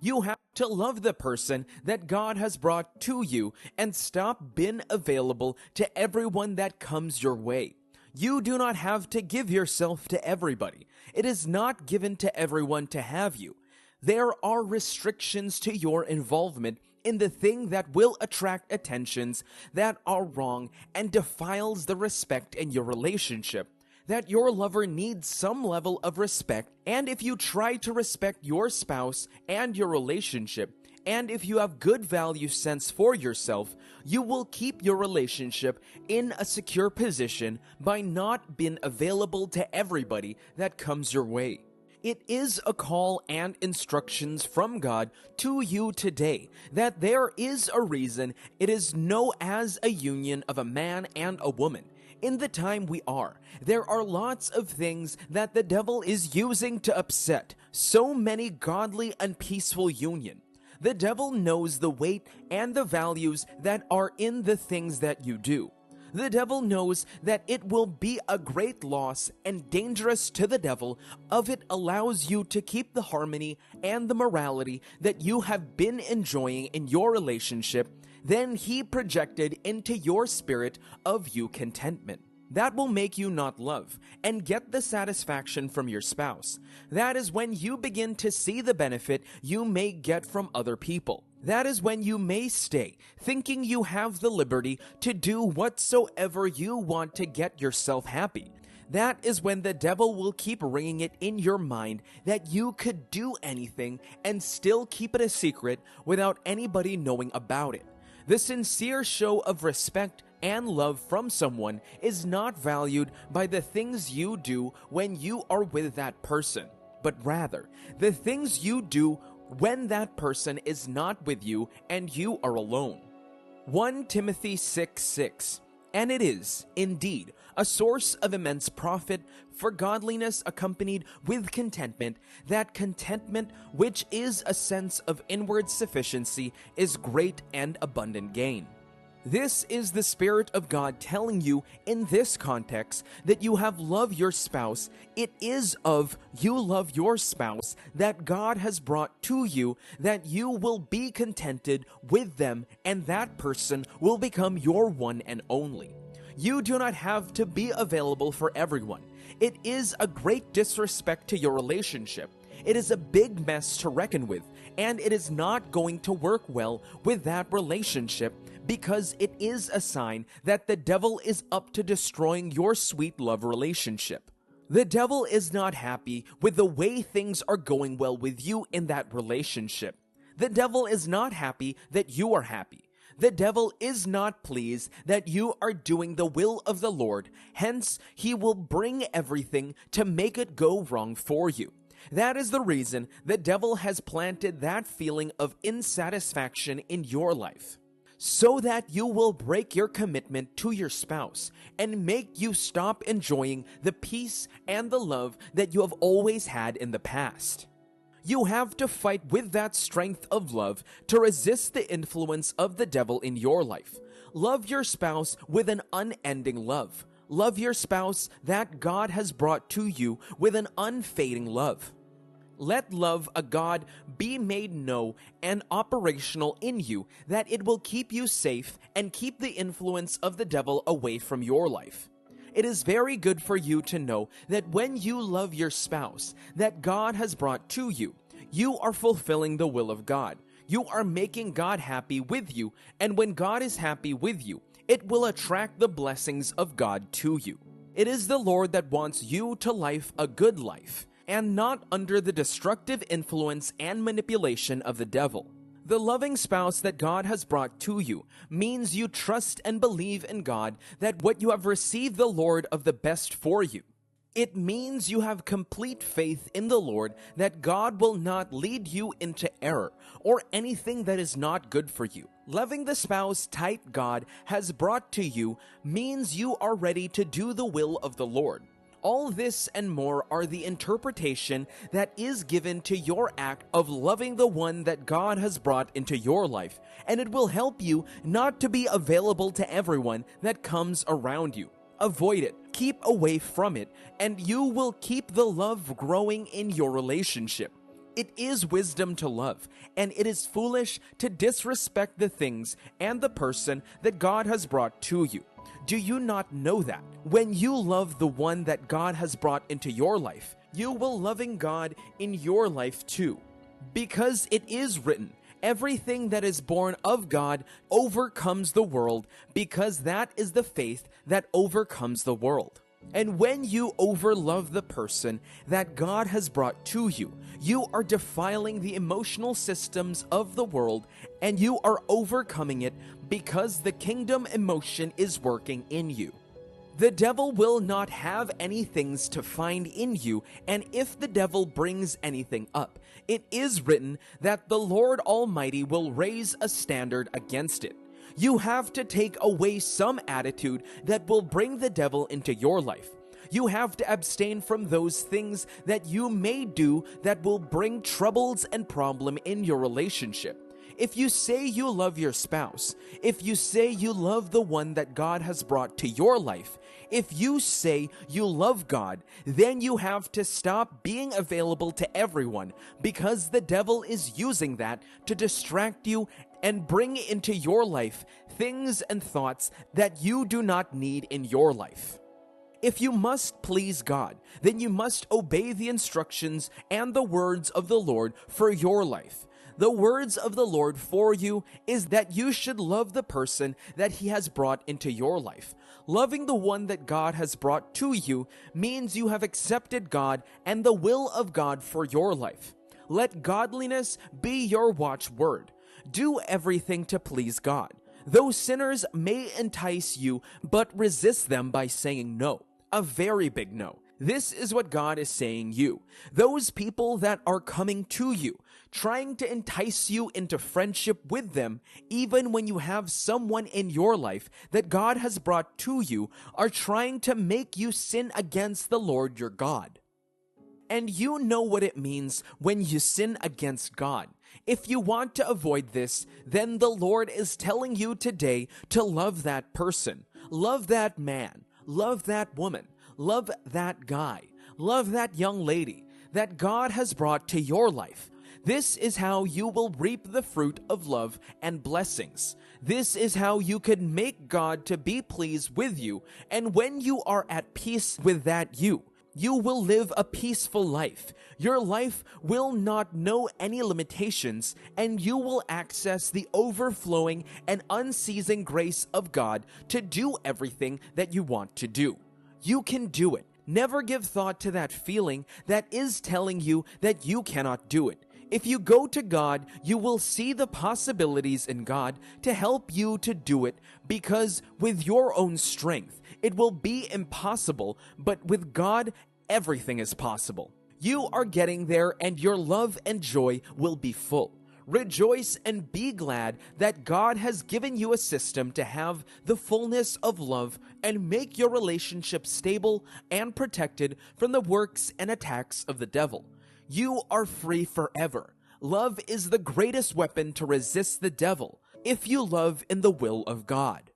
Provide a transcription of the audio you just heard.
You have to love the person that God has brought to you and stop being available to everyone that comes your way. You do not have to give yourself to everybody. It is not given to everyone to have you. There are restrictions to your involvement in the thing that will attract attentions that are wrong and defiles the respect in your relationship. That your lover needs some level of respect, and if you try to respect your spouse and your relationship, and if you have good value sense for yourself, you will keep your relationship in a secure position by not being available to everybody that comes your way. It is a call and instructions from God to you today that there is a reason it is known as a union of a man and a woman. In the time we are, there are lots of things that the devil is using to upset so many godly and peaceful union. The devil knows the weight and the values that are in the things that you do. The devil knows that it will be a great loss and dangerous to the devil if it allows you to keep the harmony and the morality that you have been enjoying in your relationship. Then he projected into your spirit of you contentment. That will make you not love and get the satisfaction from your spouse. That is when you begin to see the benefit you may get from other people. That is when you may stay, thinking you have the liberty to do whatsoever you want to get yourself happy. That is when the devil will keep ringing it in your mind that you could do anything and still keep it a secret without anybody knowing about it. The sincere show of respect and love from someone is not valued by the things you do when you are with that person, but rather the things you do when that person is not with you and you are alone. 1 Timothy 6:6. And it is, indeed, a source of immense profit for godliness accompanied with contentment, that contentment, which is a sense of inward sufficiency, is great and abundant gain. This is the Spirit of God telling you in this context that you have loved your spouse. It is of you love your spouse that God has brought to you that you will be contented with them and that person will become your one and only. You do not have to be available for everyone. It is a great disrespect to your relationship. It is a big mess to reckon with, and it is not going to work well with that relationship because it is a sign that the devil is up to destroying your sweet love relationship. The devil is not happy with the way things are going well with you in that relationship. The devil is not happy that you are happy. The devil is not pleased that you are doing the will of the Lord. Hence, he will bring everything to make it go wrong for you. That is the reason the devil has planted that feeling of insatisfaction in your life, so that you will break your commitment to your spouse and make you stop enjoying the peace and the love that you have always had in the past. You have to fight with that strength of love to resist the influence of the devil in your life. Love your spouse with an unending love. Love your spouse that God has brought to you with an unfading love. Let love of God be made known and operational in you, that it will keep you safe and keep the influence of the devil away from your life. It is very good for you to know that when you love your spouse that God has brought to you, you are fulfilling the will of God. You are making God happy with you, and when God is happy with you, it will attract the blessings of God to you. It is the Lord that wants you to live a good life, and not under the destructive influence and manipulation of the devil. The loving spouse that God has brought to you means you trust and believe in God that what you have received the Lord of the best for you. It means you have complete faith in the Lord that God will not lead you into error or anything that is not good for you. Loving the spouse tight God has brought to you means you are ready to do the will of the Lord. All this and more are the interpretation that is given to your act of loving the one that God has brought into your life, and it will help you not to be available to everyone that comes around you. Avoid it, keep away from it, and you will keep the love growing in your relationship. It is wisdom to love, and it is foolish to disrespect the things and the person that God has brought to you. Do you not know that? When you love the one that God has brought into your life, you will loving God in your life too. Because it is written, everything that is born of God overcomes the world, because that is the faith that overcomes the world. And when you overlove the person that God has brought to you, you are defiling the emotional systems of the world, and you are overcoming it because the kingdom emotion is working in you. The devil will not have any things to find in you, and if the devil brings anything up, it is written that the Lord Almighty will raise a standard against it. You have to take away some attitude that will bring the devil into your life. You have to abstain from those things that you may do that will bring troubles and problem in your relationship. If you say you love your spouse, if you say you love the one that God has brought to your life, if you say you love God, then you have to stop being available to everyone, because the devil is using that to distract you and bring into your life things and thoughts that you do not need in your life. If you must please God, then you must obey the instructions and the words of the Lord for your life. The words of the Lord for you is that you should love the person that He has brought into your life. Loving the one that God has brought to you means you have accepted God and the will of God for your life. Let godliness be your watchword. Do everything to please God. Those sinners may entice you, but resist them by saying no. A very big no. This is what God is saying you. Those people that are coming to you, trying to entice you into friendship with them, even when you have someone in your life that God has brought to you, are trying to make you sin against the Lord your God. And you know what it means when you sin against God. If you want to avoid this, then the Lord is telling you today to love that person, love that man, love that woman, love that guy, love that young lady that God has brought to your life. This is how you will reap the fruit of love and blessings. This is how you can make God to be pleased with you. And when you are at peace with that you will live a peaceful life. Your life will not know any limitations, and you will access the overflowing and unceasing grace of God to do everything that you want to do. You can do it. Never give thought to that feeling that is telling you that you cannot do it. If you go to God, you will see the possibilities in God to help you to do it, because with your own strength, it will be impossible, but with God, everything is possible. You are getting there, and your love and joy will be full. Rejoice and be glad that God has given you a system to have the fullness of love and make your relationship stable and protected from the works and attacks of the devil. You are free forever. Love is the greatest weapon to resist the devil if you love in the will of God.